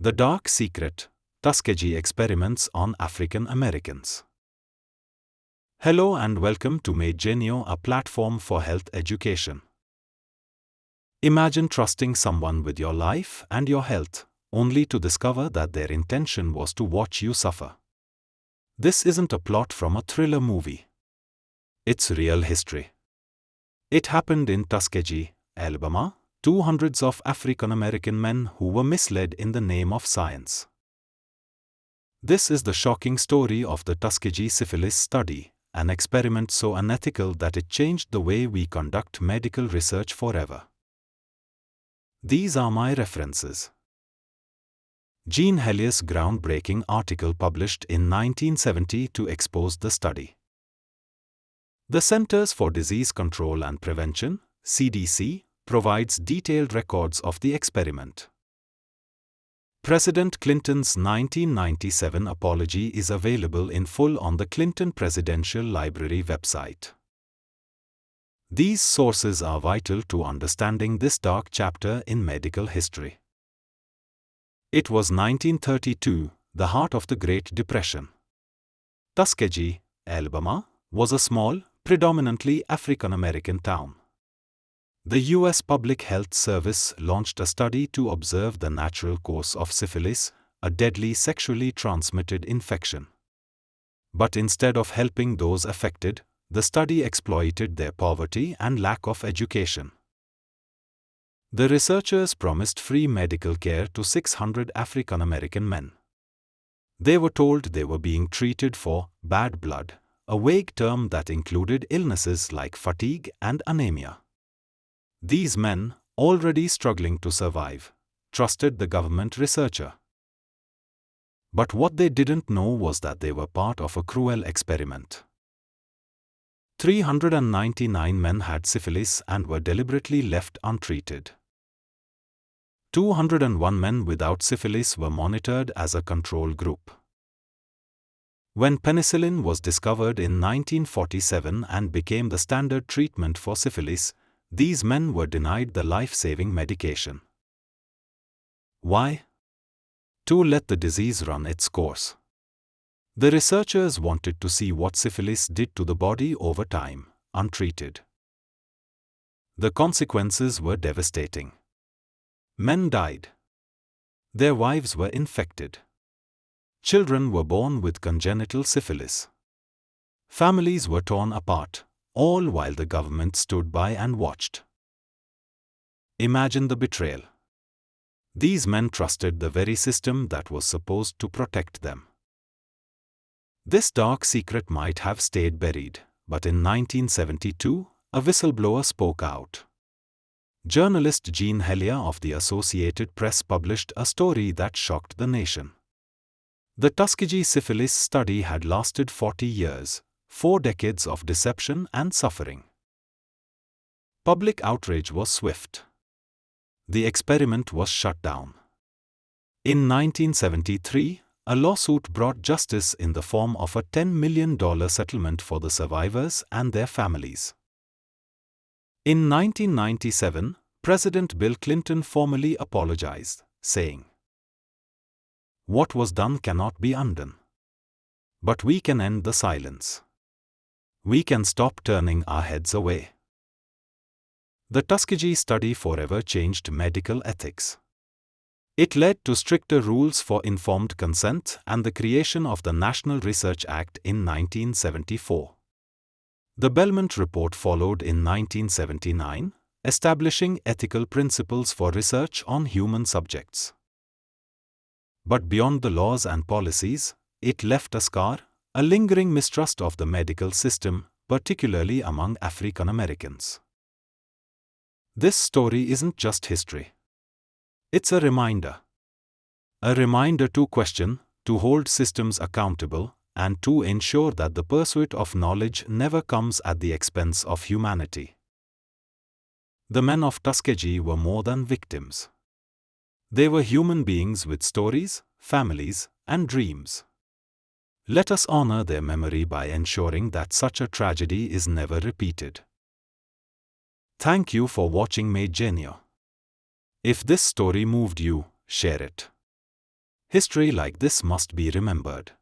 The Dark Secret, Tuskegee Experiments on African Americans. Hello and welcome to MedGenio, a platform for health education. Imagine trusting someone with your life and your health, only to discover that their intention was to watch you suffer. This isn't a plot from a thriller movie. It's real history. It happened in Tuskegee, Alabama, to hundreds of African American men who were misled in the name of science. This is the shocking story of the Tuskegee Syphilis Study, an experiment so unethical that it changed the way we conduct medical research forever. These are my references. Jean Hellier's groundbreaking article published in 1970 to expose the study. The Centers for Disease Control and Prevention, CDC, provides detailed records of the experiment. President Clinton's 1997 apology is available in full on the Clinton Presidential Library website. These sources are vital to understanding this dark chapter in medical history. It was 1932, the heart of the Great Depression. Tuskegee, Alabama, was a small, predominantly African American town. The U.S. Public Health Service launched a study to observe the natural course of syphilis, a deadly sexually transmitted infection. But instead of helping those affected, the study exploited their poverty and lack of education. The researchers promised free medical care to 600 African American men. They were told they were being treated for bad blood, a vague term that included illnesses like fatigue and anemia. These men, already struggling to survive, trusted the government researcher. But what they didn't know was that they were part of a cruel experiment. 399 men had syphilis and were deliberately left untreated. 201 men without syphilis were monitored as a control group. When penicillin was discovered in 1947 and became the standard treatment for syphilis, these men were denied the life-saving medication. Why? To let the disease run its course. The researchers wanted to see what syphilis did to the body over time, untreated. The consequences were devastating. Men died. Their wives were infected. Children were born with congenital syphilis. Families were torn apart, all while the government stood by and watched. Imagine the betrayal. These men trusted the very system that was supposed to protect them. This dark secret might have stayed buried, but in 1972, a whistleblower spoke out. Journalist Jean Hellier of the Associated Press published a story that shocked the nation. The Tuskegee Syphilis Study had lasted 40 years. 4 decades of deception and suffering. Public outrage was swift. The experiment was shut down. In 1973, a lawsuit brought justice in the form of a $10 million settlement for the survivors and their families. In 1997, President Bill Clinton formally apologized, saying, "What was done cannot be undone. But we can end the silence. We can stop turning our heads away." The Tuskegee study forever changed medical ethics. It led to stricter rules for informed consent and the creation of the National Research Act in 1974. The Belmont Report followed in 1979, establishing ethical principles for research on human subjects. But beyond the laws and policies, it left a scar, a lingering mistrust of the medical system, particularly among African Americans. This story isn't just history. It's a reminder. A reminder to question, to hold systems accountable, and to ensure that the pursuit of knowledge never comes at the expense of humanity. The men of Tuskegee were more than victims. They were human beings with stories, families, and dreams. Let us honor their memory by ensuring that such a tragedy is never repeated. Thank you for watching MedGenio. If this story moved you, share it. History like this must be remembered.